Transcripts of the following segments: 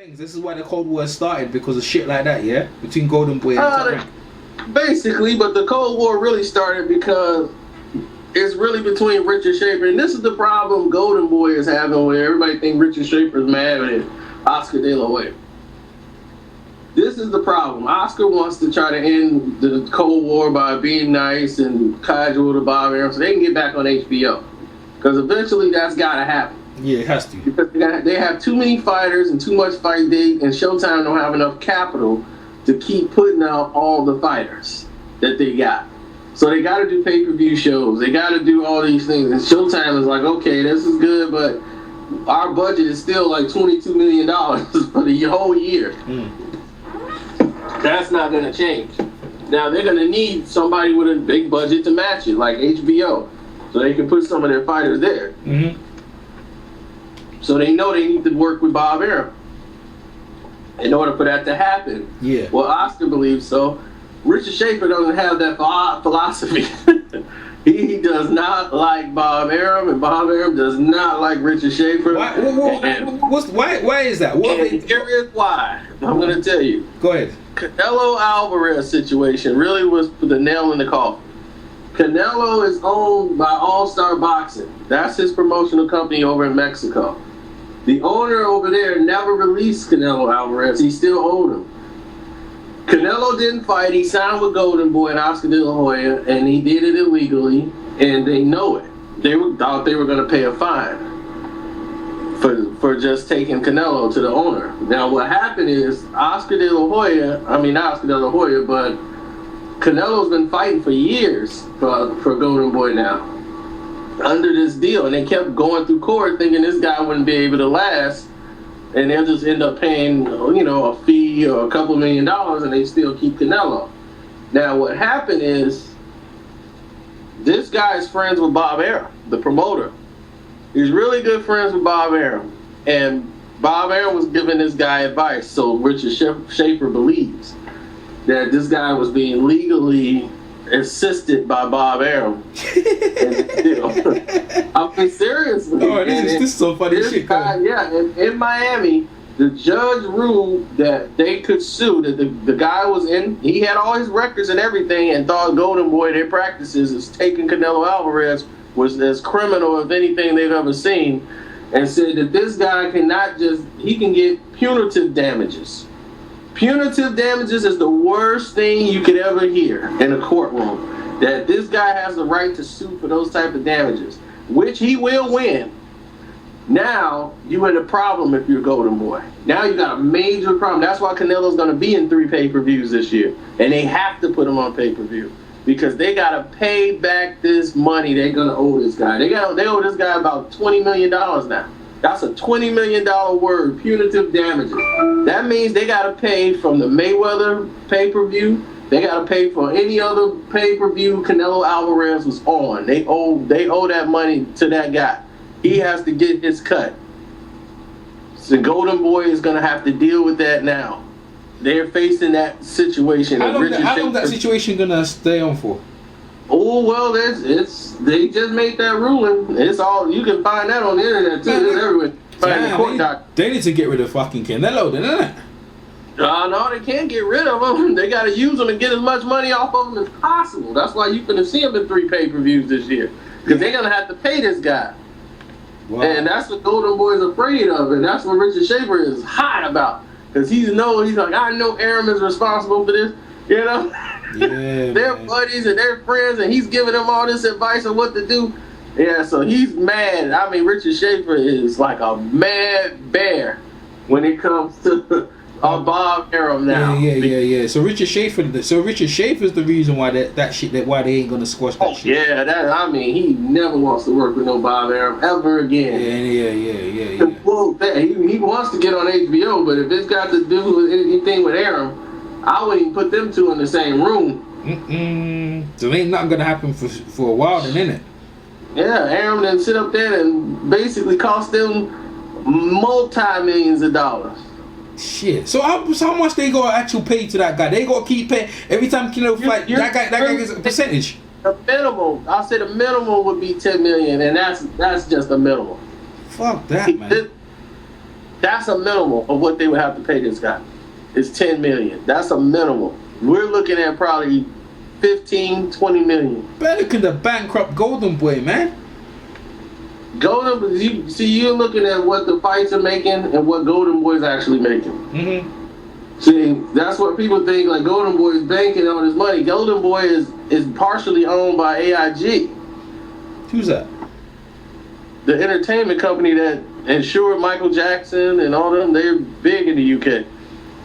things. This is why the Cold War started, because of shit like that, yeah? Between Golden Boy and Top Rank. Basically, but the Cold War really started because it's really between Richard Schaefer, and this is the problem Golden Boy is having, where everybody think Richard Schaefer is mad at Oscar De La Hoya. This is the problem. Oscar wants to try to end the Cold War by being nice and casual to Bob Arum so they can get back on HBO. Because eventually that's got to happen. Yeah, it has to. Because they have too many fighters and too much fight date, and Showtime don't have enough capital to keep putting out all the fighters that they got. So they got to do pay-per-view shows. They got to do all these things. And Showtime is like, okay, this is good, but our budget is still like $22 million for the whole year. That's not going to change. Now, they're going to need somebody with a big budget to match it, like HBO, so they can put some of their fighters there. Mm-hmm. So they know they need to work with Bob Arum in order for that to happen. Yeah. Well, Oscar believes so. Richard Schaefer doesn't have that philosophy. He does not like Bob Arum, and Bob Arum does not like Richard Schaefer. Why is that? Here is why. I'm going to tell you. Go ahead. Canelo Alvarez situation really was the nail in the coffin. Canelo is owned by All Star Boxing. That's his promotional company over in Mexico. The owner over there never released Canelo Alvarez. He still owned him. Canelo didn't fight. He signed with Golden Boy and Oscar De La Hoya, and he did it illegally, and they know it. They thought they were going to pay a fine for just taking Canelo to the owner. Now, what happened is Oscar De La Hoya, not Oscar De La Hoya, but Canelo's been fighting for years for Golden Boy now under this deal, and they kept going through court thinking this guy wouldn't be able to last, and they'll just end up paying, a fee or a couple $1 million, and they still keep Canelo. Now, what happened is this guy is friends with Bob Arum, the promoter. He's really good friends with Bob Arum, and Bob Arum was giving this guy advice, so Richard Schaefer believes that this guy was being legally assisted by Bob Arum. I'm seriously. Oh, this is so funny shit. In Miami, the judge ruled that they could sue, that the guy he had all his records and everything, and thought Golden Boy, their practices is taking Canelo Alvarez was as criminal as anything they've ever seen, and said that this guy he can get punitive damages. Punitive damages is the worst thing you could ever hear in a courtroom. That this guy has the right to sue for those type of damages, which he will win. Now, you in a problem if you're Golden Boy. Now you got a major problem. That's why Canelo's going to be in 3 pay-per-views this year. And they have to put him on pay-per-view. Because they got to pay back this money they're going to owe this guy. They owe this guy about $20 million now. That's a $20 million word, punitive damages. That means they got to pay from the Mayweather pay-per-view. They got to pay for any other pay-per-view Canelo Alvarez was on. They owe that money to that guy. He has to get his cut. So Golden Boy is going to have to deal with that now. They're facing that situation. How long that situation going to stay on for? Oh, well, they just made that ruling. It's all, you can find that on the internet too. It's everywhere. They need to get rid of fucking Canelo, then, isn't it? No, they can't get rid of him. They got to use him and get as much money off of him as possible. That's why you're going to see him in 3 pay-per-views this year. Because they're going to have to pay this guy. Wow. And that's what Golden Boy's afraid of. And that's what Richard Schaefer is hot about. Because he's like, I know Arum is responsible for this. Yeah, they're buddies and they're friends, and he's giving them all this advice on what to do. Yeah, so he's mad. Richard Schaefer is like a mad bear when it comes to Bob Arum now. Yeah. So Richard Schaefer's the reason why why they ain't gonna squash that shit. Yeah, he never wants to work with no Bob Arum ever again. Yeah. Well, he wants to get on HBO, but if it's got to do with anything with Arum, I wouldn't even put them two in the same room. So ain't nothing gonna happen for a while then, innit? Yeah, Arum then sit up there and basically cost them multi-millions of dollars. Shit. So how much they gonna actually pay to that guy? They gonna keep paying every time Canelo fight. That guy gets a percentage. The minimum, I'll say the minimum would be $10 million, and that's just a minimum. Fuck that, man. That's a minimal of what they would have to pay this guy. It's $10 million. That's a minimal. We're looking at probably 15, 20 million. Better than the bankrupt Golden Boy, man. You're looking at what the fights are making and what Golden Boy's actually making. Mm-hmm. See, that's what people think, like Golden Boy is banking on his money. Golden Boy is partially owned by AIG. Who's that? The entertainment company that insured Michael Jackson and all them. They're big in the UK.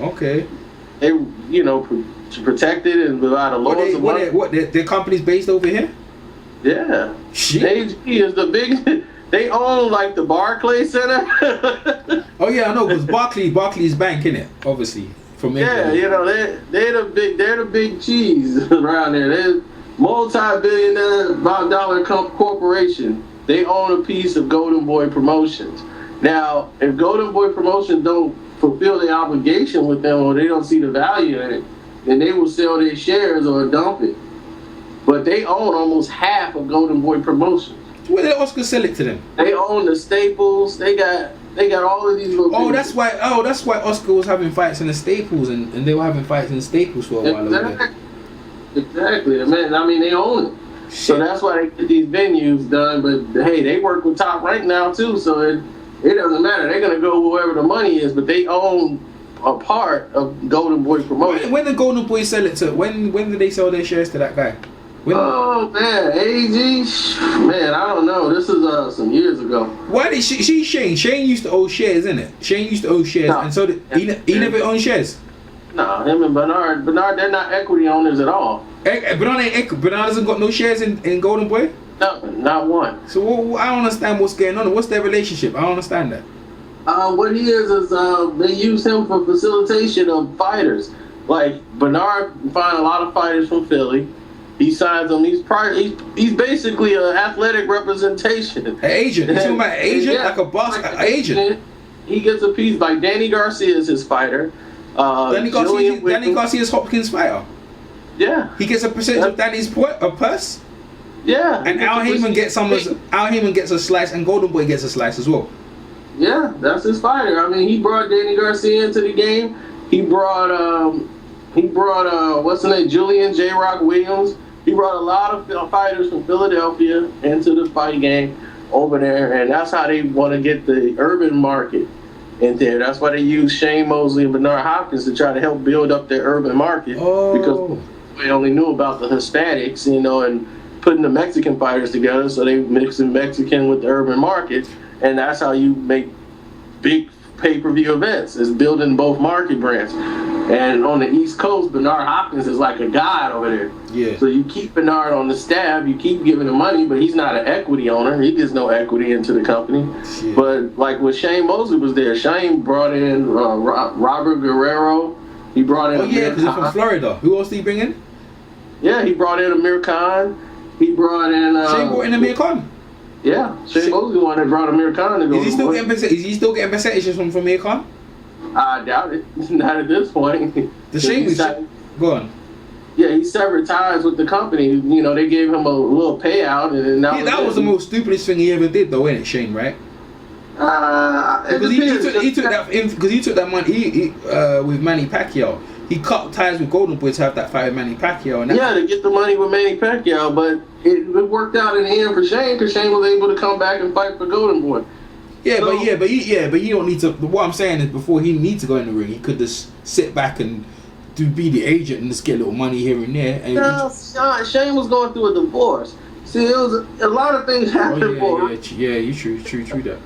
Okay. They, protected and provide a laws of money. Their company's based over here? Yeah. Shit. AIG is the big. They own like the Barclays Center. Oh yeah, I know, because Barclays Bank, innit? Obviously, from England. Yeah, they're the big cheese around there. They're multi-billionaire dollar corporation. They own a piece of Golden Boy Promotions. Now, if Golden Boy Promotions don't fulfill their obligation with them, or they don't see the value in it, then they will sell their shares or dump it. But they own almost half of Golden Boy Promotions. Where did Oscar sell it to them? They own the Staples. They got all of these little. Oh, that's why Oscar was having fights in the Staples, and they were having fights in the Staples for a while over there. Exactly, man. I mean, they own it. Shit. So that's why they get these venues done. But hey, they work with Top Rank now too, so it doesn't matter. They're gonna go wherever the money is, but they own a part of Golden Boy Promotion. When did Golden Boy sell it to? When did they sell their shares to that guy? Oh man, AG, man, I don't know. This is some years ago. Why did Shane? Shane used to own shares, innit? Shane used to own shares, and so did he never owned shares. No, him and Bernard, they're not equity owners at all. Bernard hasn't got no shares in Golden Boy. No, not one. So I don't understand what's going on. What's their relationship? I don't understand that. What he is they use him for facilitation of fighters. Like Bernard find a lot of fighters from Philly. He signs them. He's basically an athletic representation. An agent. You talking about an agent? Yeah, like a boss? Like an agent. He gets a piece. Like Danny Garcia is his fighter. Danny Garcia is Hopkins' fighter. Yeah. He gets a percentage of Danny's purse. Yeah. And Al Heyman gets a slice, and Golden Boy gets a slice as well. Yeah, that's his fighter. I mean, he brought Danny Garcia into the game. He brought what's his name, Julian J. Rock Williams. He brought a lot of fighters from Philadelphia into the fight game over there, and that's how they want to get the urban market in there. That's why they use Shane Mosley and Bernard Hopkins to try to help build up their urban market. Oh. Because they only knew about the Hispanics, and putting the Mexican fighters together, so they mixing Mexican with the urban market, and that's how you make big pay-per-view events, is building both market brands. And on the East Coast, Bernard Hopkins is like a god over there. Yeah. So you keep Bernard on the staff, you keep giving him money, but he's not an equity owner. He gets no equity into the company. Shit. But like when Shane Mosley was there, Shane brought in Robert Guerrero. He brought in because he's from Florida. Who else did he bring in? Yeah, he brought in Amir Khan. He brought in... Shane brought in Amir Khan? Yeah, Shane Mosley the one that brought Amir Khan to go. Is he still getting percentages from Amir Khan? I doubt it. Not at this point. The Shane was... Go on. Yeah, he severed ties with the company. They gave him a little payout, and that was the most stupidest thing he ever did, though, ain't it, Shane? Right? Because he took that money with Manny Pacquiao. He cut ties with Golden Boy to have that fight with Manny Pacquiao. And to get the money with Manny Pacquiao, but it worked out in the end for Shane, because Shane was able to come back and fight for Golden Boy. But he don't need to. What I'm saying is, before he needs to go in the ring, he could just sit back and be the agent and just get a little money here and there. And Shane was going through a divorce. See, it was a lot of things happened for him. Yeah, you true that.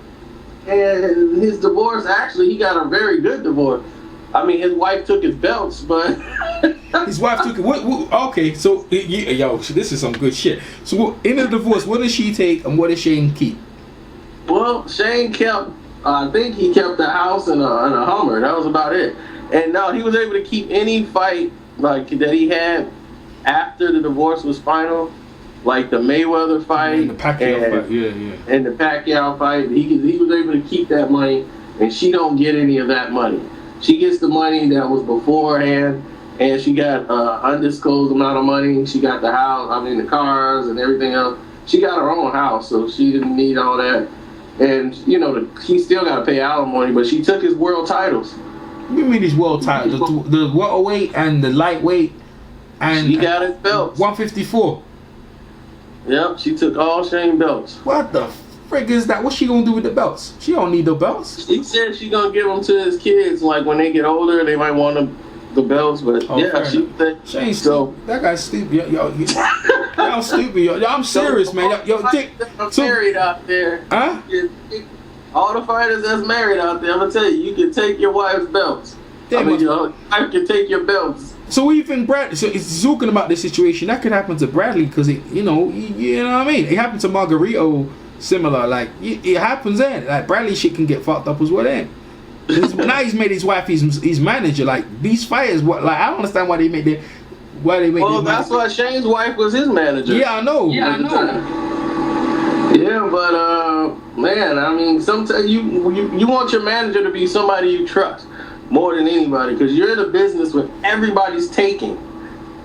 And his divorce, actually, he got a very good divorce. I mean, his wife took his belts, but his wife took it. Okay, so this is some good shit. So in the divorce, what does she take and what does Shane keep? Well, Shane kept, I think he kept the house and a Hummer. That was about it. And no, he was able to keep any fight like that he had after the divorce was final, like the Mayweather fight, and the Pacquiao fight, and the Pacquiao fight. He was able to keep that money, and she don't get any of that money. She gets the money that was beforehand, and she got undisclosed amount of money. She got the house, the cars and everything else. She got her own house, so she didn't need all that. And he still got to pay alimony, but she took his world titles. What do you mean his world titles? The welterweight and the lightweight, and she got his belts. 154. Yep, she took all Shane belts. What the frick is that? What's she gonna do with the belts? She don't need the belts. She said she gonna give them to his kids. Like when they get older, they might want the belts. But she ain't stupid. That guy's stupid. Y'all stupid. Yo, I'm serious, man. Yo, Dick. Married out there. Huh? All the fighters that's married out there, I'm gonna tell you, you can take your wife's belts. Your wife can take your belts. So even Brad, so it's talking about this situation that could happen to Bradley because you know what I mean. It happened to Margarito, similar. Like it happens then. Like Bradley shit can get fucked up as well then. Now he's made his wife his manager. Like these fighters, I don't understand why they make their. Well, that's why Shane's wife was his manager. Yeah, I know. Yeah, but man, I mean, sometimes you want your manager to be somebody you trust more than anybody, because you're in a business where everybody's taking,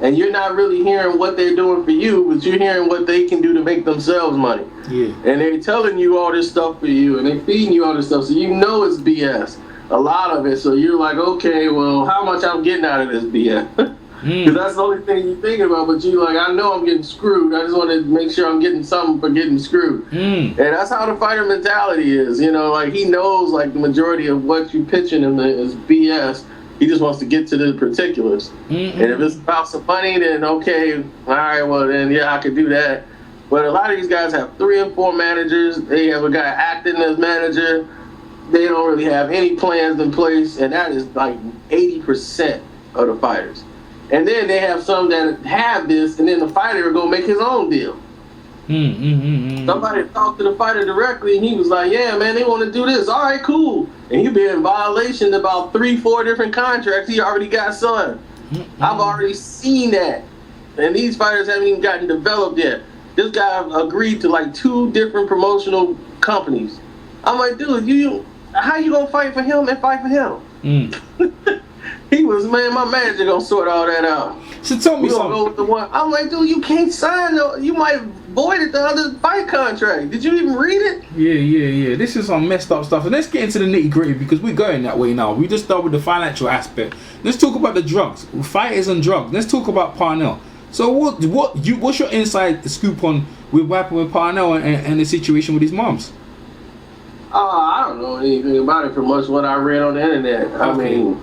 and you're not really hearing what they're doing for you, but you're hearing what they can do to make themselves money. Yeah. And they're telling you all this stuff for you, and they're feeding you all this stuff, so you know it's BS. A lot of it. So you're like, okay, well, how much I'm getting out of this BS? Because that's the only thing you're thinking about, but you like, I know I'm getting screwed. I just want to make sure I'm getting something for getting screwed. And that's how the fighter mentality is. Like he knows like the majority of what you're pitching him is BS. He just wants to get to the particulars. And if it's about some money, then okay, all right, well then yeah, I could do that. But a lot of these guys have 3 and 4 managers. They have a guy acting as manager. They don't really have any plans in place, and that is like 80% of the fighters. And then they have some that have this, and then the fighter will go make his own deal. Somebody talked to the fighter directly, and he was like, yeah, man, they want to do this. All right, cool. And he'd be in violation of about 3-4 different contracts he already got signed. I've already seen that. And these fighters haven't even gotten developed yet. This guy agreed to like 2 different promotional companies. I'm like, dude, how you going to fight for him and fight for him? He was, man, my manager gonna sort all that out. So tell me something. Go with the one. I'm like, dude, you can't sign. You might void the other fight contract. Did you even read it? Yeah. This is some messed up stuff. And let's get into the nitty gritty because we're going that way now. We just start with the financial aspect. Let's talk about the drugs, fighters and drugs. Let's talk about Parnell. So what's your inside scoop on what happened with Parnell and the situation with his moms? I don't know anything about it from much what I read on the internet. Okay. I mean,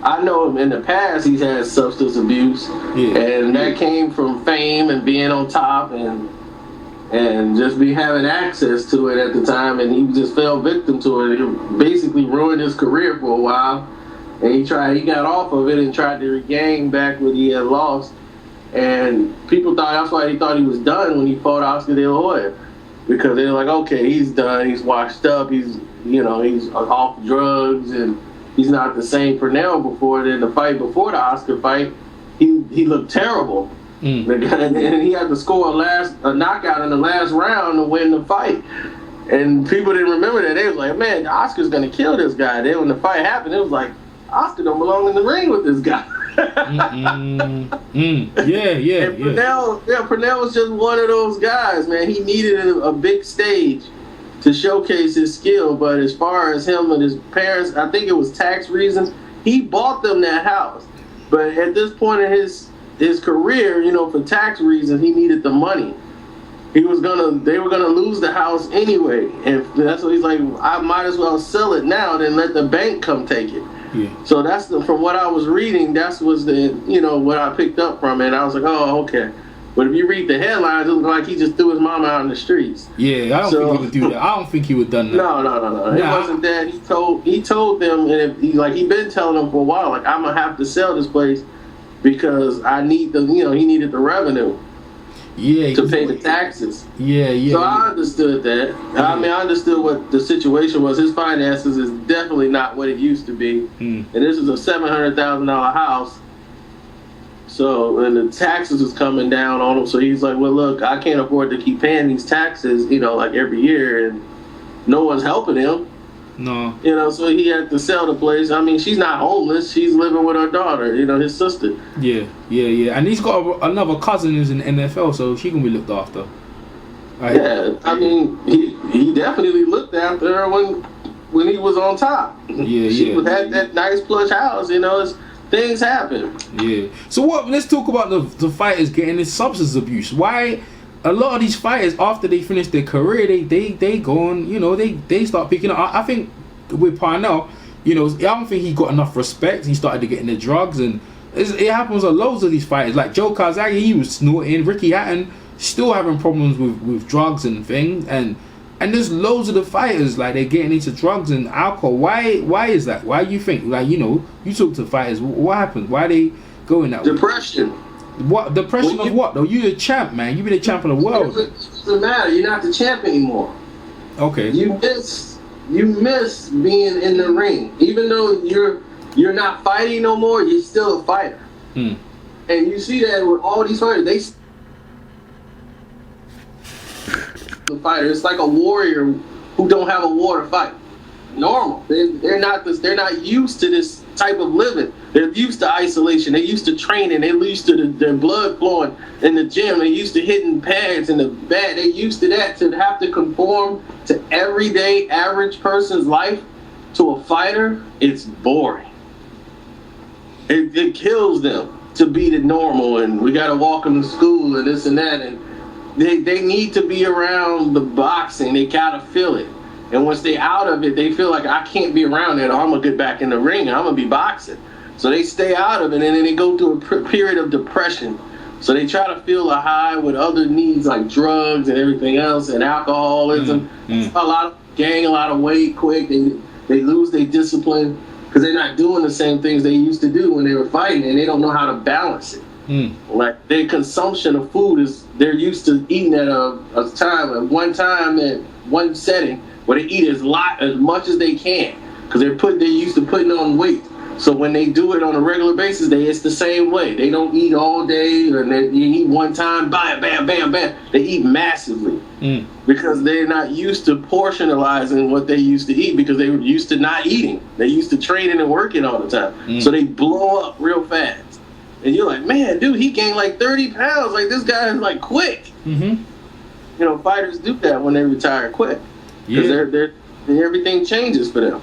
I know in the past he's had substance abuse, and that came from fame and being on top and just having access to it at the time, and he just fell victim to it. It basically ruined his career for a while, and he got off of it and tried to regain back what he had lost, and people thought that's why he thought he was done when he fought Oscar De La Hoya, because they were like, okay, he's done, he's washed up, he's off drugs, and he's not the same for now. Before then, the fight before the Oscar fight, he looked terrible. And he had to score a knockout in the last round to win the fight. And people didn't remember that. They was like, man, Oscar's gonna kill this guy. Then when the fight happened, it was like, Oscar don't belong in the ring with this guy. Purnell was just one of those guys, man. He needed a big stage to showcase his skill, but as far as him and his parents, I think it was tax reasons, he bought them that house. But at this point in his career, for tax reasons, he needed the money. They were gonna lose the house anyway, and that's what he's like, I might as well sell it now than let the bank come take it. Yeah. So that's from what I was reading, that was what I picked up from it, and I was like, oh, okay. But if you read the headlines, it looked like he just threw his mama out in the streets. Yeah, I don't think he would do that. I don't think he would done that. No. It wasn't that. He told them, and he been telling them for a while, like, I'm gonna have to sell this place because I need he needed the revenue. Yeah, to pay the taxes. Yeah. So I understood that. Yeah. I mean, I understood what the situation was. His finances is definitely not what it used to be, and this is a $700,000 house. So, and the taxes was coming down on him. So he's like, well, look, I can't afford to keep paying these taxes, like every year, and no one's helping him. No. So he had to sell the place. I mean, she's not homeless. She's living with her daughter, his sister. Yeah. And he's got another cousin who's in the NFL, so she can be looked after. Right? Yeah, I mean, he definitely looked after her when he was on top. She had that nice plush house, things happen. Yeah. So let's talk about the fighters getting this substance abuse. Why a lot of these fighters, after they finish their career, they go on, they start picking up. I think with Parnell, I don't think he got enough respect. He started to get into drugs, and it happens on loads of these fighters. Like Joe Calzaghe, he was snorting. Ricky Hatton still having problems with drugs and things, and there's loads of the fighters, like, they're getting into drugs and alcohol. Why is that? Why do you think, like, you talk to fighters, what happens? Why they going that way? Depression. What depression of what though? You the champ, man. You be the champ of the world. It doesn't matter. You're not the champ anymore. Okay. You miss being in the ring, even though you're not fighting no more. You're still a fighter. And you see that with all these fighters, the fighter. It's like a warrior who don't have a war to fight. Normal. They're not used to this type of living. They're used to isolation. They're used to training. They're used to their blood flowing in the gym. They're used to hitting pads in the bag. They're used to that. To have to conform to everyday average person's life to a fighter, it's boring. It kills them to be the normal, and we got to walk them to school and this and that, and they need to be around the boxing. They gotta feel it. And once they out of it, they feel like, I can't be around it, or I'm gonna get back in the ring and I'm gonna be boxing. So they stay out of it, and then they go through a period of depression. So they try to feel a high with other needs like drugs and everything else, and alcoholism. A lot of gain a lot of weight quick. They lose their discipline because they're not doing the same things they used to do when they were fighting, and they don't know how to balance it. Like, their consumption of food they're used to eating at one time at one setting where they eat as much as they can because they're used to putting on weight. So when they do it on a regular basis, it's the same way. They don't eat all day, and they eat one time, bam, bam, bam, bam. They eat massively because they're not used to portionalizing what they used to eat because they were used to not eating. They used to training and working all the time. So they blow up real fast. And you're like, man, dude, he gained like 30 pounds. Like, this guy is like quick. Fighters do that when they retire quick. Because everything changes for them.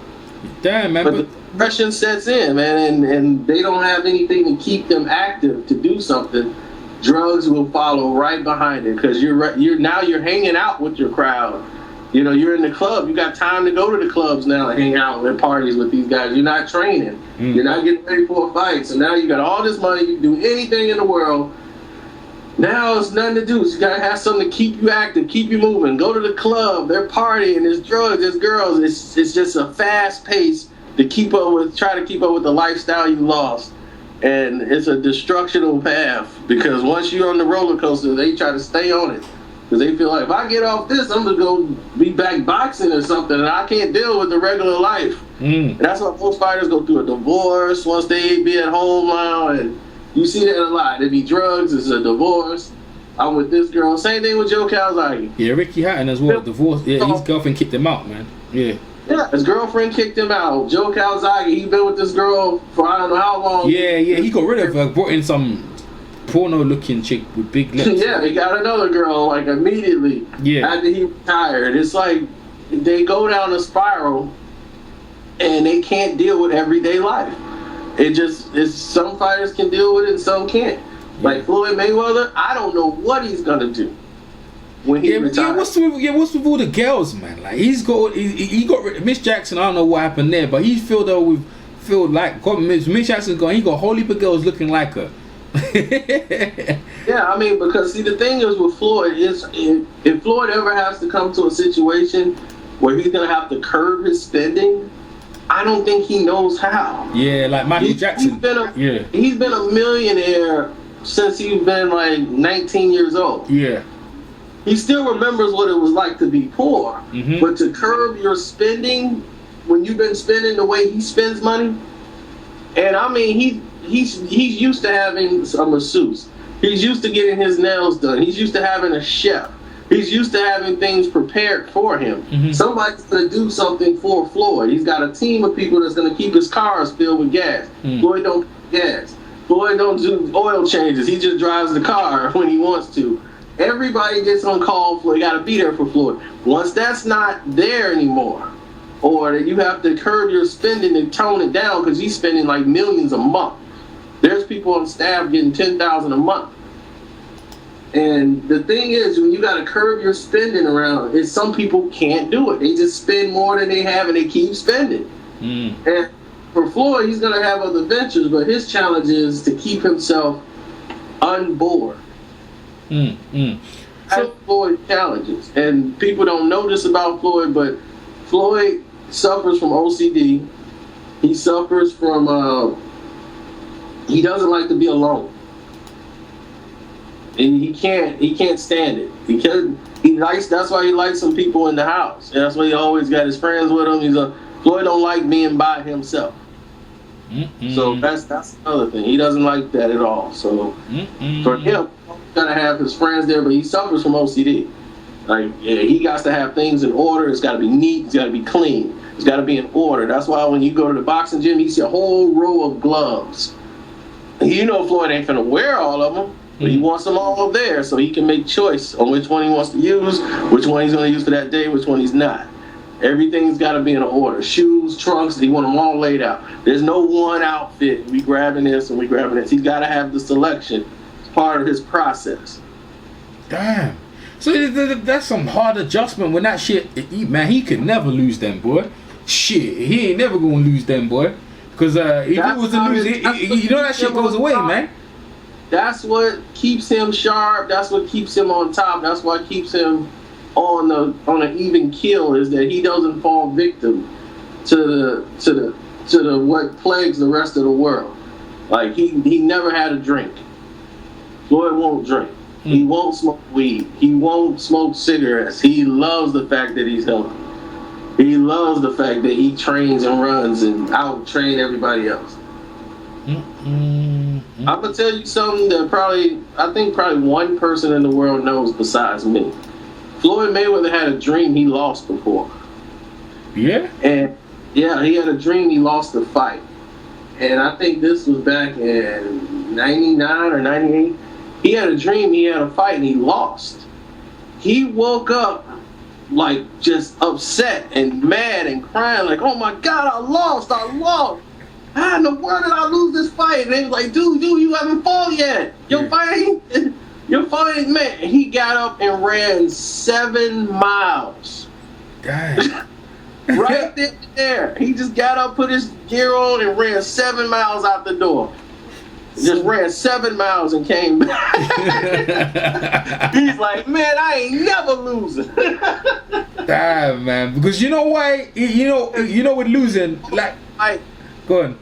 Damn, man. But the depression sets in, man, and they don't have anything to keep them active to do something. Drugs will follow right behind it because you're hanging out with your crowd. You're in the club. You got time to go to the clubs now and hang out at parties with these guys. You're not training. You're not getting ready for a fight. So now you got all this money. You can do anything in the world. Now it's nothing to do. So you got to have something to keep you active, keep you moving. Go to the club. They're partying. There's drugs. There's girls. It's just a fast pace to try to keep up with the lifestyle you lost. And it's a destructional path because once you're on the roller coaster, they try to stay on it. Because they feel like, if I get off this, I'm going to go be back boxing or something, and I can't deal with the regular life. And that's why most fighters go through a divorce once they be at home now, and you see that a lot. There be drugs, it's a divorce. I'm with this girl. Same thing with Joe Calzaghe. Yeah, Ricky Hatton as well, divorce. Yeah, his girlfriend kicked him out, man. Yeah, his girlfriend kicked him out. Joe Calzaghe, he been with this girl for I don't know how long. Yeah, he got rid of her, brought in some porno-looking chick with big lips. Yeah, he got another girl like immediately after he retired. It's like they go down a spiral and they can't deal with everyday life. Some fighters can deal with it and some can't. Like Floyd Mayweather, I don't know what he's gonna do when he retires. What's with all the girls, man? Like he got rid of Miss Jackson. I don't know what happened there, but he like Miss Jackson's gone. He got a whole heap of girls looking like her. Yeah, I mean, because see, the thing is with Floyd is if Floyd ever has to come to a situation where he's gonna have to curb his spending, I don't think he knows how. Yeah, like Michael Jackson. He's been a millionaire since he's been like 19 years old. Yeah. He still remembers what it was like to be poor, but to curb your spending when you've been spending the way he spends money, and I mean he's used to having a masseuse. He's used to getting his nails done. He's used to having a chef. He's used to having things prepared for him. Somebody's going to do something for Floyd. He's got a team of people that's going to keep his cars filled with gas. Floyd don't put gas. Floyd don't do oil changes. He just drives the car when he wants to. everybody gets on call. Floyd got to be there for Floyd. Once that's not there anymore, or you have to curb your spending and tone it down because he's spending like millions a month. There's people on staff getting $10,000 a month. And the thing is, when you got to curb your spending around, is some people can't do it. They just spend more than they have and they keep spending. And for Floyd, he's going to have other ventures, but his challenge is to keep himself unbored. That's Floyd's challenges. And people don't know this about Floyd, but Floyd suffers from OCD. He suffers from, he doesn't like to be alone. And he can't stand it. That's why he likes some people in the house. And that's why he always got his friends with him. Floyd don't like being by himself. So that's another thing. He doesn't like that at all. So for him, he's gotta have his friends there, but he suffers from OCD. Like, yeah, he got to have things in order. It's got to be neat. It's got to be clean. It's got to be in order. That's why when you go to the boxing gym, you see a whole row of gloves. You know Floyd ain't finna wear all of them. But he wants them all there so he can make choice on which one he wants to use, which one he's going to use for that day, which one he's not. Everything's got to be in order. Shoes, trunks, he want them all laid out. There's no one outfit. We grabbing this and we grabbing this. He's got to have the selection. It's part of his process. Damn. So that's some hard adjustment when that shit, man, he could never lose them, boy. Shit, he ain't never going to lose them, boy. Because if he was to lose it, you know that shit goes away, man. That's what keeps him sharp. That's what keeps him on top. That's what keeps him on an even keel, is that he doesn't fall victim to the what plagues the rest of the world. Like he never had a drink. Floyd won't drink. He won't smoke weed. He won't smoke cigarettes. He loves the fact that he's healthy. He loves the fact that he trains and runs and out-train everybody else. I'm gonna tell you something that I think probably one person in the world knows besides me. Floyd Mayweather had a dream he lost before. Yeah? And yeah, he had a dream he lost the fight. And I think this was back in 99 or 98. He had a dream he had a fight and he lost. He woke up like just upset and mad and crying like, oh my God, I lost. How in the world did I lose this fight? And they was like, dude, you haven't fought yet. You're fighting, man. He got up and ran 7 miles. Damn. Right there. He just got up, put his gear on, and ran 7 miles out the door. Just ran 7 miles and came back. He's like, man, I ain't never losing. Damn, man. Because you know why? You know with losing, like, go on.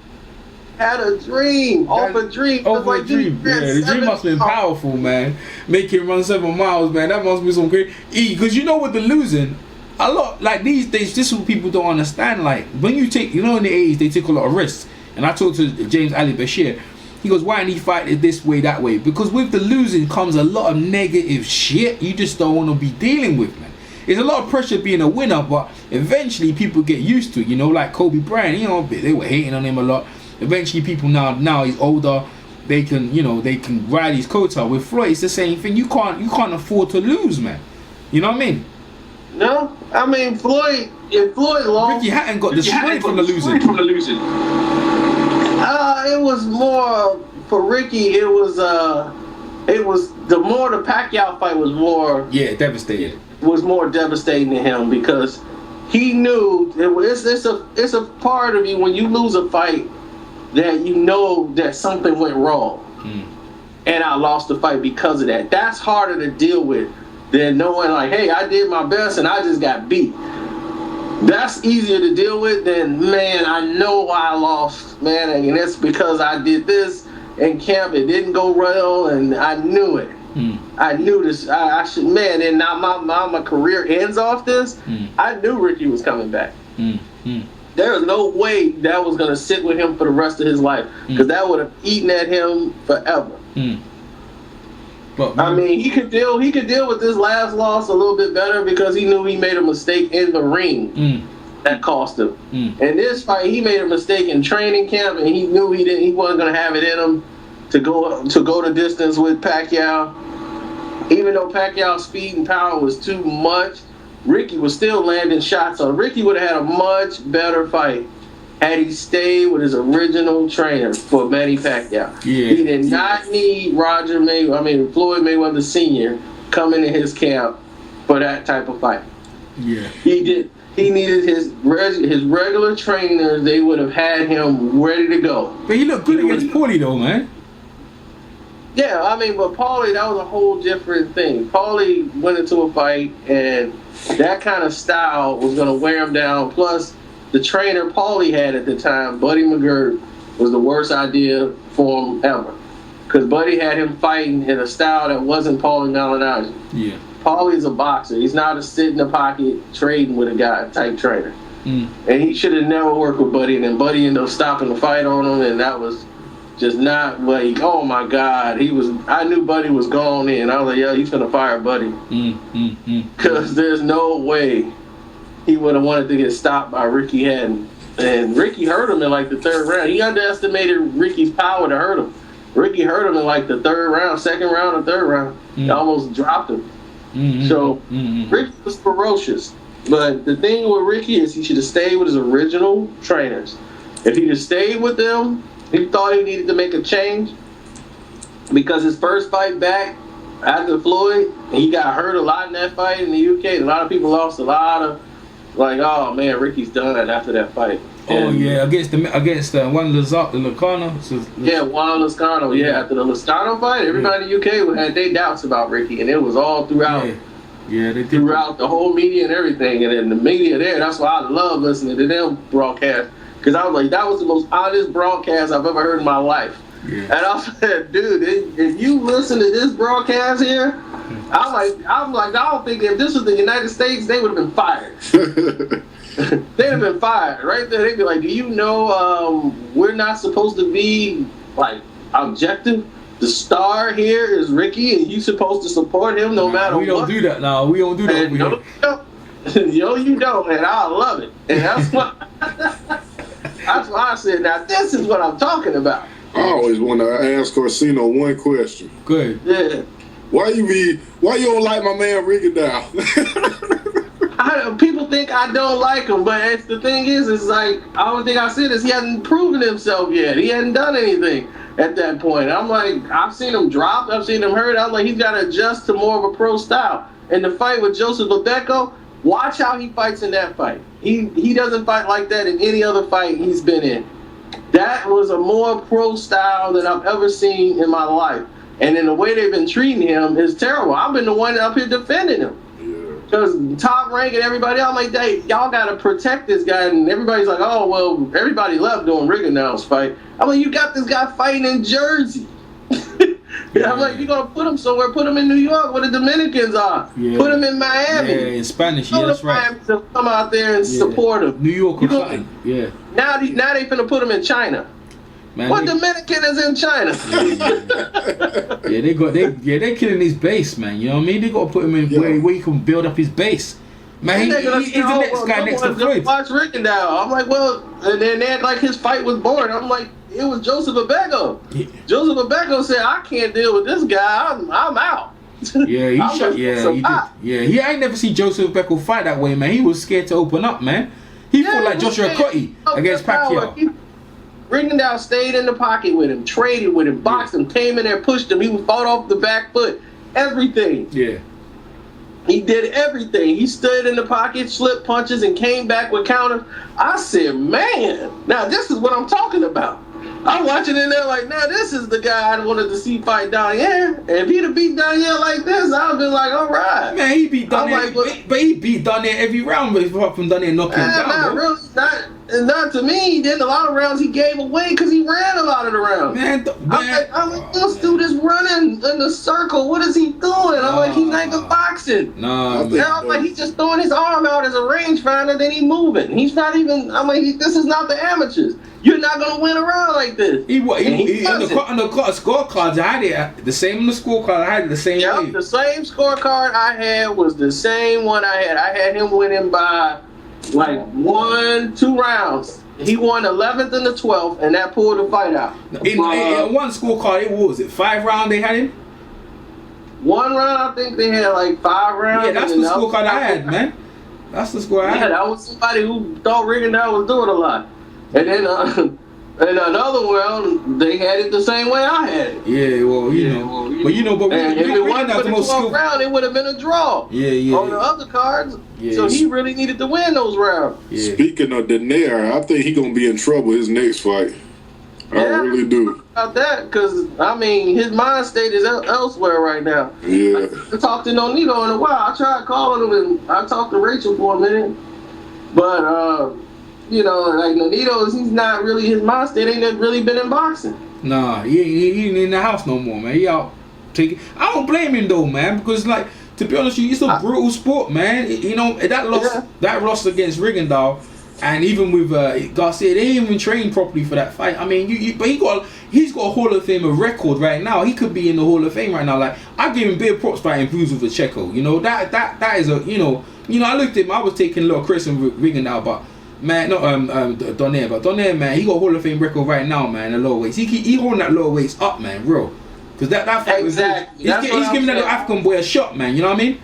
Had a dream, off a dream. Yeah, the dream must have been powerful, man. Make him run 7 miles, man. That must be some crazy. Because you know with the losing, a lot, like these days, this is what people don't understand. Like, when you take, in the 80s, they took a lot of risks. And I talked to James Ali Bashir. He goes, why didn't he fight it this way, that way? Because with the losing comes a lot of negative shit you just don't want to be dealing with, man. It's a lot of pressure being a winner, but eventually people get used to it. Like Kobe Bryant, they were hating on him a lot. Eventually people now he's older, they can ride his coattail. With Floyd, it's the same thing. You can't afford to lose, man. You know what I mean? No, I mean if Floyd lost, Ricky Hatton got the strength from the losing. It was more for Ricky. It was the more the Pacquiao fight was more devastated. Was more devastating to him because he knew it's a part of you when you lose a fight that you know that something went wrong, and I lost the fight because of that. That's harder to deal with than knowing like, hey, I did my best and I just got beat. That's easier to deal with than, man, I know I lost, man, and it's because I did this in camp. It didn't go well, and I knew it. I knew this. I should, man, and now my career ends off this. I knew Ricky was coming back. There was no way that was going to sit with him for the rest of his life because that would have eaten at him forever. But, I mean, he could deal with this last loss a little bit better because he knew he made a mistake in the ring that cost him. And this fight, he made a mistake in training camp, and he knew he wasn't going to have it in him to go the distance with Pacquiao. even though Pacquiao's speed and power was too much, Ricky was still landing shots on. Ricky would have had a much better fight had he stayed with his original trainer for Manny Pacquiao. Yeah. He did not need Floyd Mayweather Sr. coming in his camp for that type of fight. Yeah. He did. He needed his regular trainers. They would have had him ready to go. But he looked good against Paulie though, man. Yeah, I mean, but Paulie, that was a whole different thing. Paulie went into a fight, and that kind of style was going to wear him down. Plus, the trainer Paulie had at the time, Buddy McGirt, was the worst idea for him ever. Because Buddy had him fighting in a style that wasn't Paulie Malignaggi. Yeah. Paulie's a boxer. He's not a sit in the pocket trading with a guy type trainer. And he should have never worked with Buddy. And then Buddy ended up stopping the fight on him, and that was just not what he. Oh my God, he was. I knew Buddy was gone in. I was like, yeah, he's gonna fire Buddy. Because there's no way he would have wanted to get stopped by Ricky Hatton. And Ricky hurt him in like the third round. He underestimated Ricky's power to hurt him. Ricky hurt him in like the third round, second round, or third round. He almost dropped him. So Ricky was ferocious. But the thing with Ricky is he should have stayed with his original trainers. If he'd have stayed with them, he thought he needed to make a change. Because his first fight back after Floyd, he got hurt a lot in that fight in the UK. And a lot of people lost a lot of, like, oh man, Ricky's done after that fight. Oh yeah, against Juan Lozano. Yeah, Juan Lozano. Yeah, after the Lozano fight, everybody in the UK had their doubts about Ricky, and it was all throughout. Yeah, they did. Throughout the whole media and everything, and then the media there. That's why I love listening to them broadcast, because I was like, that was the most honest broadcast I've ever heard in my life. Yeah. And I said, dude, if you listen to this broadcast here, I'm like, I don't think if this was the United States, they would have been fired. They'd have been fired right there. They'd be like, do you know we're not supposed to be like objective? The star here is Ricky, and you're supposed to support him no matter what. We don't do that now. We don't do that. No, you don't, and I love it. And that's why I said, now this is what I'm talking about. I always want to ask Karceno one question. Good. Yeah. Why you don't like my man Ricky now? People think I don't like him, but the thing is, it's like, the only thing I said is he hasn't proven himself yet. He hadn't done anything at that point. I'm like, I've seen him drop, I've seen him hurt. I'm like, he's got to adjust to more of a pro style. And the fight with Joseph Obeko, watch how he fights in that fight. He doesn't fight like that in any other fight he's been in. That was a more pro style than I've ever seen in my life. And then the way they've been treating him is terrible. I've been the one up here defending him. Because Top Rank and everybody else, I'm like, hey, y'all got to protect this guy. And everybody's like, oh, well, everybody left during Rigondeaux's fight. I'm like, you got this guy fighting in Jersey. I'm like, you're going to put him somewhere. Put him in New York where the Dominicans are. Yeah. Put him in Miami. Yeah, in Spanish, yeah, that's right. To come out there and support him. New York or something, yeah. Now they finna put him in China. Man, what Dominican is in China? They're killing his base, man. You know what I mean? They got to put him in where he can build up his base. Man, he's the next guy next to Floyd. Watch Rigondeaux. I'm like, well, and then they act like his fight was boring. I'm like, it was Joseph Obeko. Yeah. Joseph Obeko said, I can't deal with this guy. I'm out. Yeah, he ain't never seen Joseph Obeko fight that way, man. He was scared to open up, man. He fought like Joshua Cotty against Pacquiao. Rigondeaux stayed in the pocket with him, traded with him, boxed him, came in there, pushed him. He was fought off the back foot. Everything. Yeah. He did everything. He stood in the pocket, slipped punches, and came back with counters. I said, man, now this is what I'm talking about. I'm watching in there like, now this is the guy I wanted to see fight Daniel. And if he'd have beat Daniel like this, I'd have been like, all right. Man, he beat Daniel, but he beat Daniel every round, but apart from Daniel knocking him down. Not really, not to me. He did a lot of rounds he gave away because he ran a lot of the rounds. I'm like, this dude is running in the circle. What is he doing? I'm like, he's not even boxing. I'm like, he's just throwing his arm out as a rangefinder, then he moving. He's not even, I'm like, this is not the amateurs. You're not going to win around like this. On the scorecards, I had it the same on the scorecard. I had it the same way. The same scorecard I had was the same one I had. I had him winning by like 1-2 rounds. He won 11th and the 12th, and that pulled the fight out. In one scorecard, what was it? 5 rounds they had him? one round, I think they had like 5 rounds. Yeah, that's the scorecard I had, man. That's the score I had. Yeah, that was somebody who thought Rigondeaux was doing a lot. And then in another round, they had it the same way I had it. Yeah, well, you know. But you know, but and if it wasn't for the 12th round, it would have been a draw. Yeah. On the other cards. Yeah. So he really needed to win those rounds. Yeah. Speaking of Daenerys, I think he gonna be in trouble his next fight. I really do. About that, because I mean, his mind state is elsewhere right now. Yeah. I talked to Nonito in a while. I tried calling him, and I talked to Rachel for a minute, but you know, like Nonito, he's not really, his mind state ain't really been in boxing. Nah, he ain't in the house no more, man. He out taking. I don't blame him though, man, because like, to be honest with you, it's a brutal sport, man. You know, that loss against Rigondeaux. And even with Garcia, they didn't even train properly for that fight. I mean, but he's got a Hall of Fame record right now. He could be in the Hall of Fame right now. Like, I give him big props fighting Bruce with Pacheco. You know, that is a, you know, I looked at him. I was taking a little Kris and Rigondeaux, but man, not Donaire, but Donaire, man, he got a Hall of Fame record right now, man. The lower weights, he holding that lower weights up, man, real. Because that fight exactly. he's giving that African boy a shot, man. You know what I mean?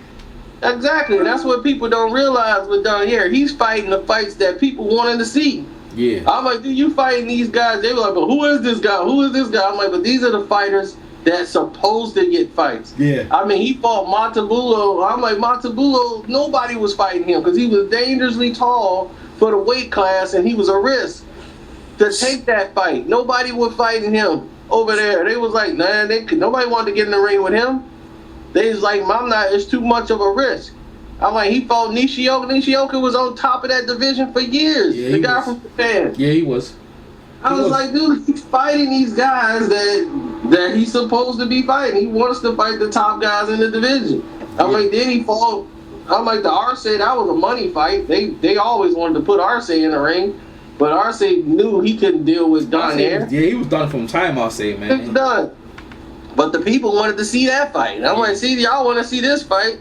Exactly. That's what people don't realize with Donaire. He's fighting the fights that people wanted to see. Yeah. I'm like, dude, you fighting these guys? They were like, but who is this guy? Who is this guy? I'm like, but these are the fighters that's supposed to get fights. Yeah. I mean, he fought Montebulo. I'm like, Montebulo, nobody was fighting him because he was dangerously tall for the weight class, and he was a risk to take that fight. Nobody was fighting him over there. They was like, nah, nobody wanted to get in the ring with him. They was like, it's too much of a risk. I'm like, he fought Nishioka. Nishioka was on top of that division for years. Yeah, the guy from Japan. Yeah, he was. I was like, dude, he's fighting these guys that he's supposed to be fighting. He wants to fight the top guys in the division. I'm like, then he fought. I'm like, the Arce, that was a money fight. They always wanted to put Arce in the ring, but Arce knew he couldn't deal with Donaire. Yeah, he was done from time, I'll say, man. He was done. But the people wanted to see that fight. And I'm like, see, y'all want to see this fight,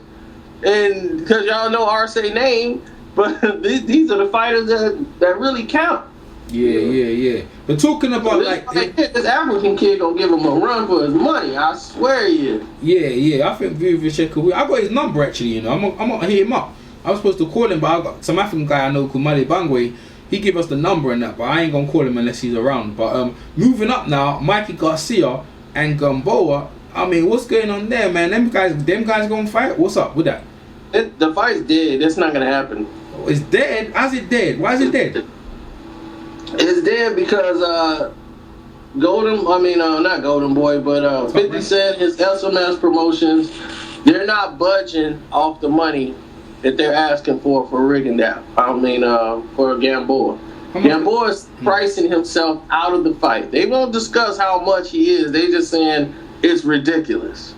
and because y'all know Arce name, but these are the fighters that really count. Yeah. But talking about this African kid gonna give him a run for his money. I swear he is. Yeah. I think Pacheco. I got his number actually. You know, I'm gonna hit him up. I was supposed to call him, but I got some African guy I know called Mali Bangwe. He give us the number and that, but I ain't gonna call him unless he's around. But moving up now, Mikey Garcia and Gamboa. I mean, what's going on there, man? Them guys gonna fight? What's up with that? The fight's dead. It's not gonna happen. Oh, it's dead? How's it dead? Why is it dead? It's dead because not Golden Boy, but 50 Cent, his SMS promotions, they're not budging off the money that they're asking for Rigondeaux. For Gamboa. Gamboa's pricing himself out of the fight. They won't discuss how much he is. They just saying it's ridiculous.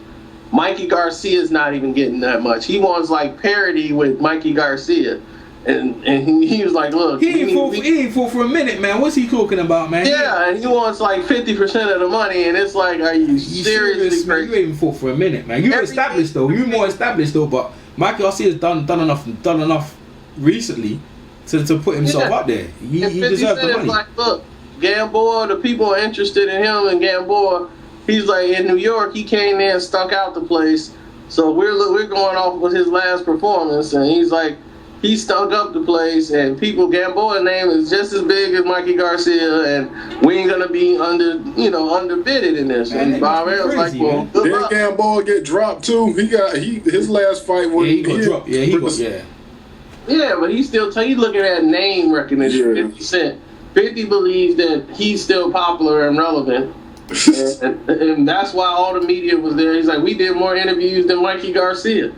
Mikey Garcia's not even getting that much. He wants like parity with Mikey Garcia. And he was like, look, he ain't fought for a minute, man. What's he talking about, man? Yeah, and he wants like 50% of the money, and it's like, are you seriously crazy? You ain't fought for a minute, man. You're established though. You're more established though, but Mike Garcia's done enough recently to put himself out there. He deserves the money. Like, look, Gamboa, the people are interested in him, and Gamboa, he's like in New York. He came there and stunk out the place. So we're going off with his last performance, and he's like, he stunk up the place, and Gamboa's name is just as big as Mikey Garcia, and we ain't gonna be underbidded in this. And Bob Arell's like, well, did Gamboa get dropped too? His last fight was he got dropped. Yeah, but he's looking at name recognition. 50 Cent. 50 believes that he's still popular and relevant, and that's why all the media was there. He's like, we did more interviews than Mikey Garcia.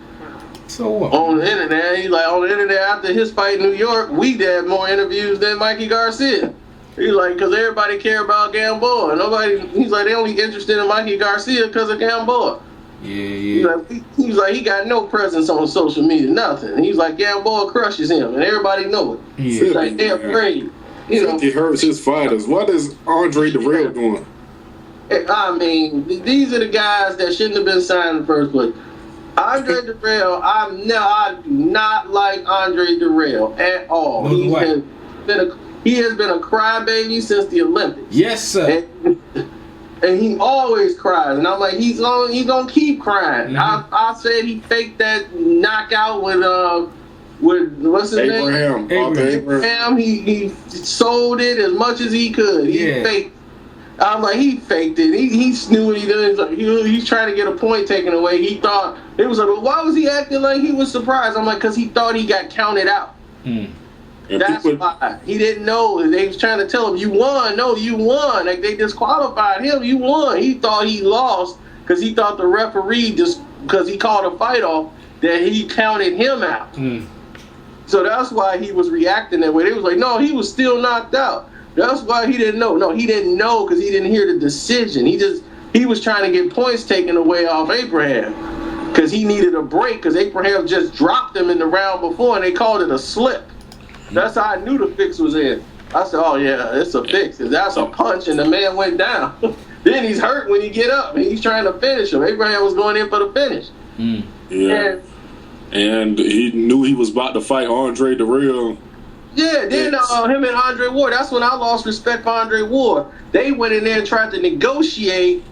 So what? On the internet, he's like, on the internet after his fight in New York, we did more interviews than Mikey Garcia. He's like, because everybody care about Gamboa. He's like, they only interested in Mikey Garcia because of Gamboa. Yeah. He's like, he got no presence on social media, nothing. He's like, Gamboa crushes him, and everybody know it. Yeah. He's like, they're afraid. He hurts his fighters. What is Andre Dirrell doing? I mean, these are the guys that shouldn't have been signed in the first place. Andre Dirrell, I do not like Andre Dirrell at all. He has been a crybaby since the Olympics. Yes, sir. And he always cries, and I'm like, he's gonna keep crying. Mm-hmm. I said he faked that knockout with what's his name? Abraham. He sold it as much as he could. He faked. I'm like, he faked it. He knew what he did. Like, he's trying to get a point taken away. He thought it was like, well, why was he acting like he was surprised? I'm like, because he thought he got counted out. That's why he didn't know. They was trying to tell him, you won. No, you won. Like, they disqualified him. You won. He thought he lost because he thought the referee, just because he called a fight off, that he counted him out. So that's why he was reacting that way. They was like, no, he was still knocked out. That's why he didn't know. No, he didn't know because he didn't hear the decision. He was trying to get points taken away off Abraham because he needed a break because Abraham just dropped him in the round before and they called it a slip. That's how I knew the fix was in. I said, oh yeah, it's a fix. That's a punch and the man went down. Then he's hurt when he get up and he's trying to finish him. Abraham was going in for the finish. Yeah. And he knew he was about to fight Andre Dirrell. Yeah, then him and Andre Ward, that's when I lost respect for Andre Ward. They went in there and tried to negotiate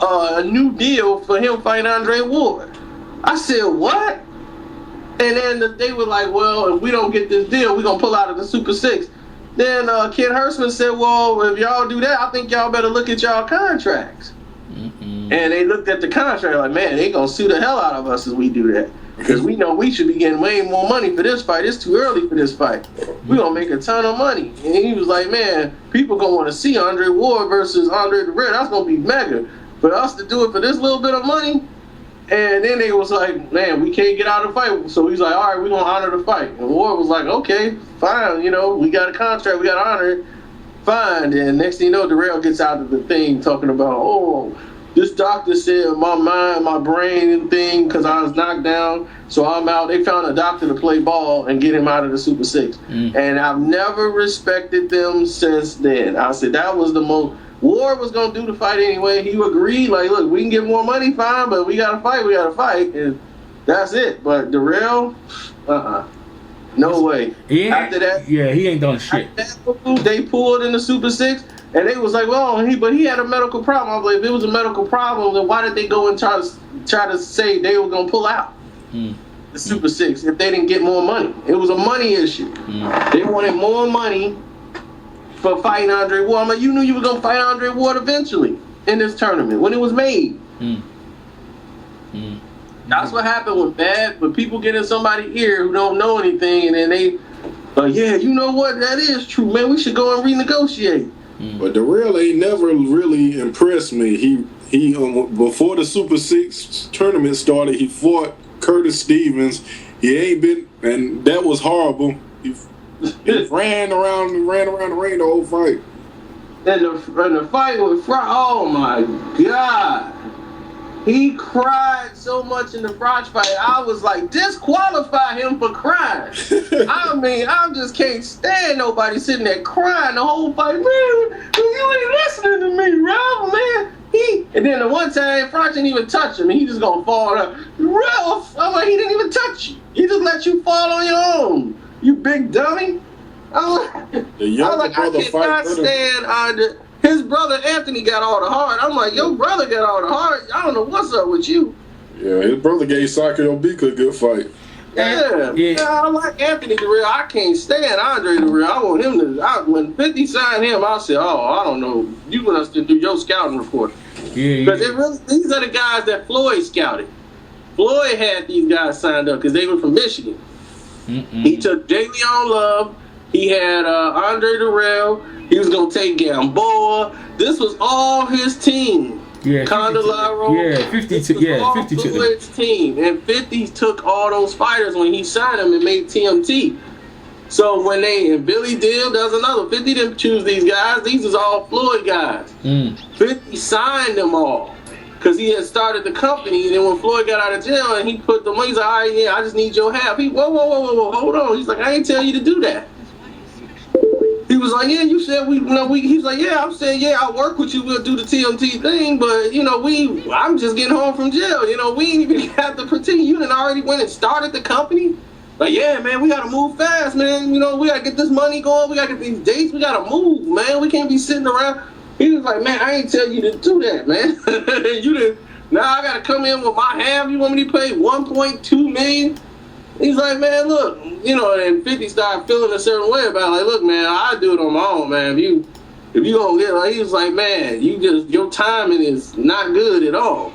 a new deal for him fighting Andre Ward. I said, what? And then they were like, well, if we don't get this deal, we're going to pull out of the Super 6. Then Ken Hershman said, well, if y'all do that, I think y'all better look at y'all contracts. And they looked at the contract like, man, they going to sue the hell out of us if we do that. Because we know we should be getting way more money for this fight. It's too early for this fight. We're going to make a ton of money. And he was like, man, people going to want to see Andre Ward versus Andre Dirrell. That's going to be mega. For us to do it for this little bit of money. And then they was like, man, we can't get out of the fight. So he's like, all right, we're going to honor the fight. And Ward was like, okay, fine. You know, we got a contract. We got to honor it. Fine. And next thing you know, Dirrell gets out of the thing talking about, oh, this doctor said my mind, my brain thing, because I was knocked down, so I'm out. They found a doctor to play ball and get him out of the Super 6. And I've never respected them since then. I said that was the most. Ward was going to do the fight anyway. He agreed, like, look, we can get more money, fine, but we got to fight. And that's it. But Dirrell, no way. After that, he ain't done shit. They pulled in the Super 6. And they was like, well, he had a medical problem. I was like, if it was a medical problem, then why did they go and try to say they were going to pull out the Super 6 if they didn't get more money? It was a money issue. They wanted more money for fighting Andre Ward. I'm like, you knew you were going to fight Andre Ward eventually in this tournament when it was made. That's what happened when people get in somebody's ear who don't know anything, and then they, yeah, you know what? That is true, man. We should go and renegotiate. But Dirrell ain't never really impressed me. He before the Super 6 tournament started, he fought Curtis Stevens. He ain't been, and that was horrible. He ran around the ring the whole fight. And the fight with Fry, oh my God. He cried so much in the Froch fight. I was like, disqualify him for crying. I mean, I just can't stand nobody sitting there crying the whole fight. Man, you ain't listening to me, Ralph, man. And then the one time, Froch didn't even touch him. And he just gonna fall up. Ralph, I'm like, he didn't even touch you. He just let you fall on your own. You big dummy. I cannot stand his brother Anthony got all the heart. I'm like, your brother got all the heart. I don't know what's up with you. Yeah, his brother gave Saki Obika a good fight. Yeah, I like Anthony Dirrell. I can't stand Andre Dirrell. I want him to. When 50 signed him, I said, oh, I don't know. You want us to do your scouting report. Because these are the guys that Floyd scouted. Floyd had these guys signed up because they were from Michigan. He took Javion Love. He had Andre Dirrell. He was going to take Gamboa. This was all his team. Candelaro. 50 took Floyd's team. And 50 took all those fighters when he signed them and made TMT. So when and Billy Dill does another. 50 didn't choose these guys. These is all Floyd guys. 50 signed them all. Because he had started the company, and then when Floyd got out of jail and he put the money, he's like, all right, yeah, I just need your half. Whoa, hold on. He's like, I ain't tell you to do that. He was like, yeah, you said he's like, yeah, I'm saying, yeah, I'll work with you, we'll do the TMT thing, but, I'm just getting home from jail, we ain't even have to pretend you done already went and started the company. Like, yeah, man, we gotta move fast, man, we gotta get this money going, we gotta get these dates, we gotta move, man, we can't be sitting around. He was like, man, I ain't tell you to do that, man. You didn't. Now I gotta come in with my half. You want me to pay $1.2 million? He's like, man, look, and 50 started feeling a certain way about it. Like, look, man, I do it on my own, man. If you gonna get, like, he was like, man, your timing is not good at all.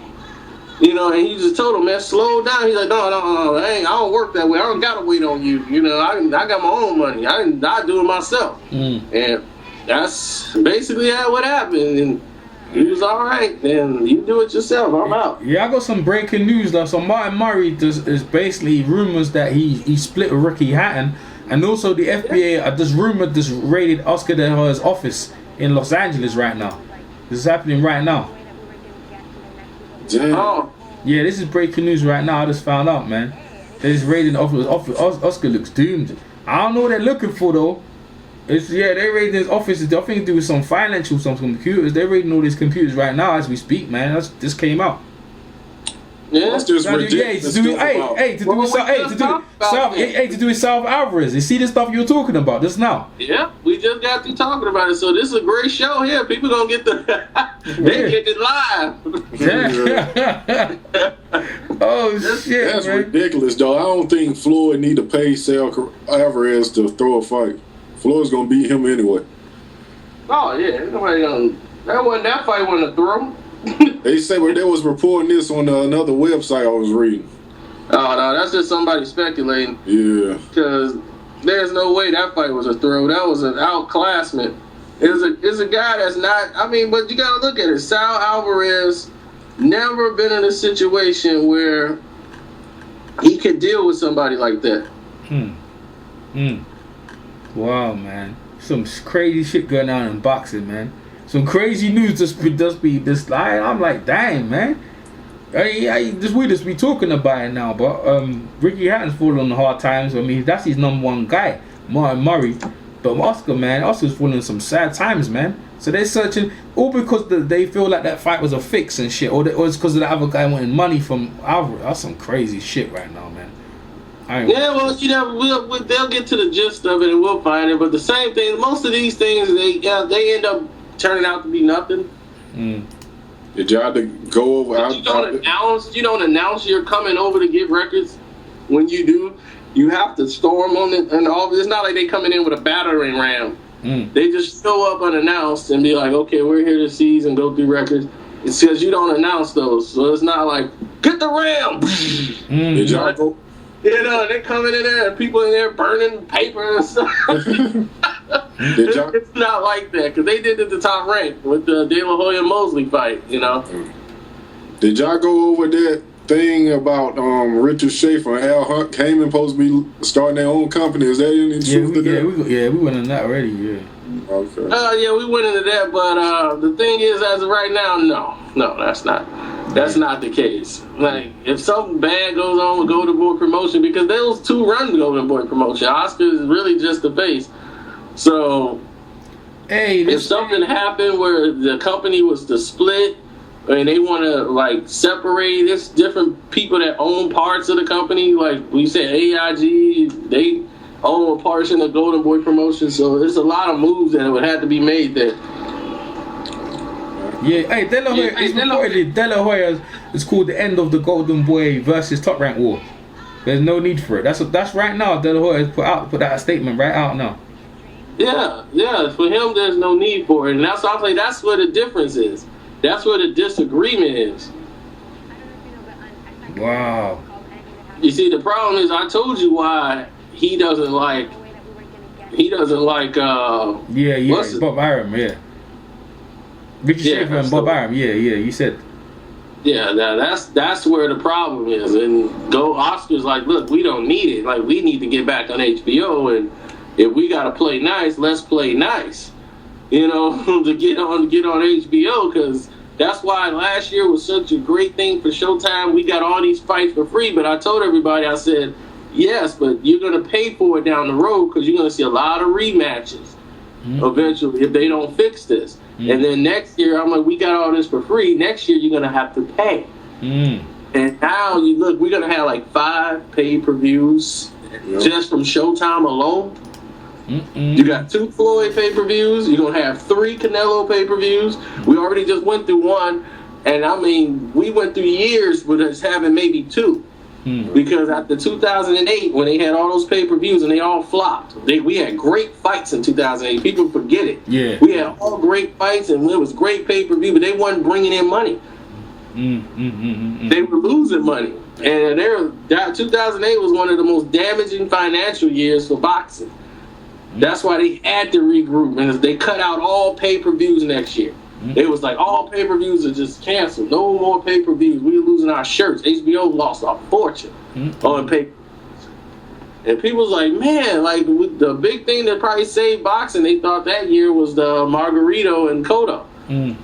And he just told him, man, slow down. He's like, no, I don't work that way. I don't gotta wait on you. I got my own money. I do it myself. And that's basically what happened. And he was all right. Then you do it yourself. I'm out. Yeah, I got some breaking news though. So Martin Murray is basically rumors that he split with Ricky Hatton, and also the FBA just rumored this raided Oscar De La Hoya's office in Los Angeles right now. This is happening right now. Damn. Oh. Yeah, this is breaking news right now. I just found out, man. They just raiding the office. Oscar looks doomed. I don't know what they're looking for though. They're raiding his office. I think to do with some financial, some computers. They're raiding all these computers right now as we speak, man. This came out. Yeah, that's just ridiculous. To do with South Alvarez. You see the stuff you're talking about just now? Yeah, we just got through talking about it. So this is a great show here. People gonna get they get it live. Yeah. Oh shit, that's man. ridiculous, though. I don't think Floyd need to pay Sal Alvarez to throw a fight. Floyd's gonna beat him anyway. Oh yeah, nobody gonna. That fight wasn't a throw. They say they was reporting this on another website I was reading. Oh no, that's just somebody speculating. Yeah. Because there's no way that fight was a throw. That was an outclassment. It's a guy that's not. I mean, but you gotta look at it. Sal Alvarez never been in a situation where he could deal with somebody like that. Wow, man. Some crazy shit going on in boxing, man. Some crazy news just be this line. I'm like, dang, man. We just be talking about it now, but Ricky Hatton's falling on hard times. I mean, that's his number one guy, Martin Murray. But Oscar's falling on some sad times, man. So they're searching, all because they feel like that fight was a fix and shit, or it's because the other guy wanting money from Alvarez. That's some crazy shit right now, man. They'll get to the gist of it and we'll find it. But the same thing, most of these things, they end up turning out to be nothing. Did y'all go over? You don't announce you're coming over to get records. When you do, you have to storm on it, and all. It's not like they coming in with a battering ram. They just show up unannounced and be like, "Okay, we're here to seize and go through records." It's because you don't announce those, so it's not like get the ram. Did y'all go? They're coming in there and people in there burning paper and stuff. It's not like that because they did it at the top rank with the De La Hoya Mosley fight, Did y'all go over that thing about Richard Schaefer and Al Heyman supposed to be starting their own company? Is that any truth to that? We went on that already, yeah. Okay. We went into that, but the thing is, as of right now, no, that's not the case. Like, if something bad goes on with Golden Boy Promotion, because those two run Golden Boy Promotion, Oscar is really just the face. So, if something happened where the company was to split, and they want to separate, it's different people that own parts of the company. Like we said, AIG, they own a portion of Golden Boy Promotion. So there's a lot of moves that would have to be made there. Yeah, hey, De La Hoya is called the end of the Golden Boy versus Top Rank War. There's no need for it. That's right now. De La Hoya has put that statement right out now. Yeah. For him, there's no need for it, and that's why I'm saying that's where the difference is. That's where the disagreement is. Wow. You see, the problem is I told you why he doesn't like. Bob Arum, yeah. Richard Schaefer and Bob Arum, yeah, you said. Yeah, that's where the problem is. And Oscar's like, look, we don't need it. Like, we need to get back on HBO, and if we gotta play nice, let's play nice. To get on HBO, because that's why last year was such a great thing for Showtime. We got all these fights for free, but I told everybody, I said, yes, but you're going to pay for it down the road because you're going to see a lot of rematches eventually if they don't fix this. And then next year, I'm like, we got all this for free. Next year, you're going to have to pay. And now, we're going to have 5 pay-per-views just from Showtime alone. You got 2 Floyd pay-per-views. You're going to have 3 Canelo pay-per-views. We already just went through one. And, I mean, we went through years with us having maybe 2. Because after 2008, when they had all those pay-per-views and they all flopped, we had great fights in 2008. People forget it. Yeah. We had all great fights, and it was great pay-per-view, but they wasn't bringing in money. They were losing money. And 2008 was one of the most damaging financial years for boxing. That's why they had to regroup, and they cut out all pay-per-views next year. It was like all pay-per-views are just canceled. No more pay-per-views. We were losing our shirts. HBO lost a fortune on pay-per-views. And people was like, man, like the big thing that probably saved boxing, they thought that year was the Margarito and Cotto. And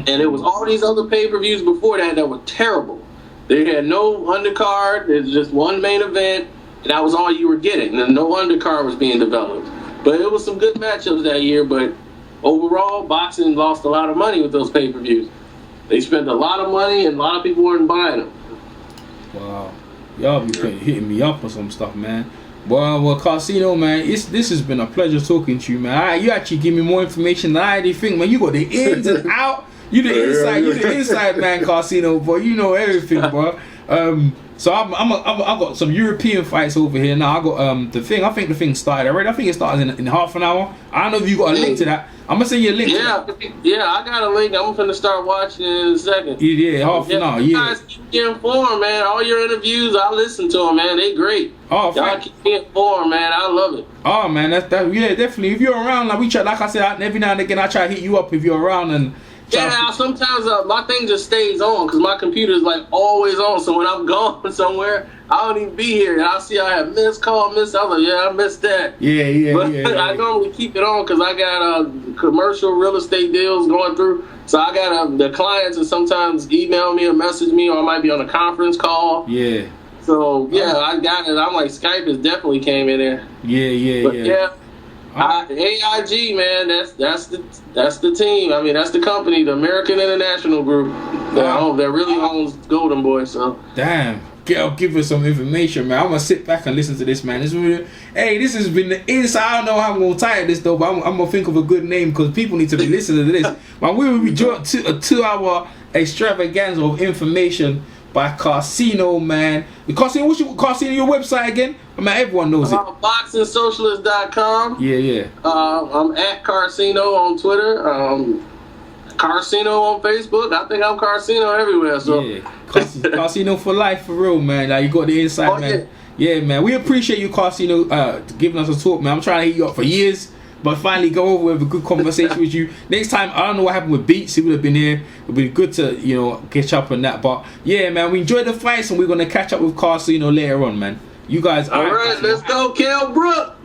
it was all these other pay-per-views before that were terrible. They had no undercard. There's just one main event, and that was all you were getting. And no undercard was being developed. But it was some good matchups that year, but overall, boxing lost a lot of money with those pay-per-views. They spent a lot of money, and a lot of people weren't buying them. Wow. Y'all be hitting me up on some stuff, man. Well, Karceno, man, this has been a pleasure talking to you, man. You actually give me more information than I did think, man. You got the ins and out. You the inside man, Karceno, boy. You know everything, bro. So I've got some European fights over here now. I got the thing. I think the thing started already. I think it started in half an hour. I don't know if you got a link to that. I'm gonna send you a link. Yeah, I got a link. I'm gonna start watching in a second. Yeah, half an hour. You guys keep me informed, man. All your interviews, I listen to them, man. They great. Oh, y'all keep me informed, man. I love it. Oh man, that's yeah, definitely. If you're around, like we try, like I said, every now and again I try to hit you up if you're around and. Yeah, sometimes my thing just stays on because my computer is like always on. So when I'm gone somewhere, I don't even be here. And I see I have missed call, missed. I was like, yeah, I missed that. But I normally keep it on because I got commercial real estate deals going through. So I got the clients that sometimes email me or message me, or I might be on a conference call. Yeah. So yeah, I got it. I'm like, Skype has definitely came in there. Yeah. AIG, man, that's the team. I mean, that's the company, the American International Group that really owns Golden Boy. So damn, give us some information, man. I'm gonna sit back and listen to this, man. This has been the inside. I don't know how I'm gonna tie this though, but I'm gonna think of a good name because people need to be listening to this. Man, we will be joined to a 2-hour extravaganza of information by Karceno, man. Karceno, Karceno, your website again? I mean, everyone knows it. Boxingsocialist.com. Yeah. I'm at Karceno on Twitter. Karceno on Facebook. I think I'm Karceno everywhere. So yeah, Karceno for life, for real, man. Like you got the inside, man. Yeah, man. We appreciate you, Karceno, giving us a talk, man. I'm trying to hit you up for years. But finally go over with a good conversation with you. Next time, I don't know what happened with Beats. He would have been here. It would be good to, catch up on that. But yeah, man, we enjoyed the fights and we're going to catch up with Karceno later on, man. You guys. All right, let's go, Kell Brook.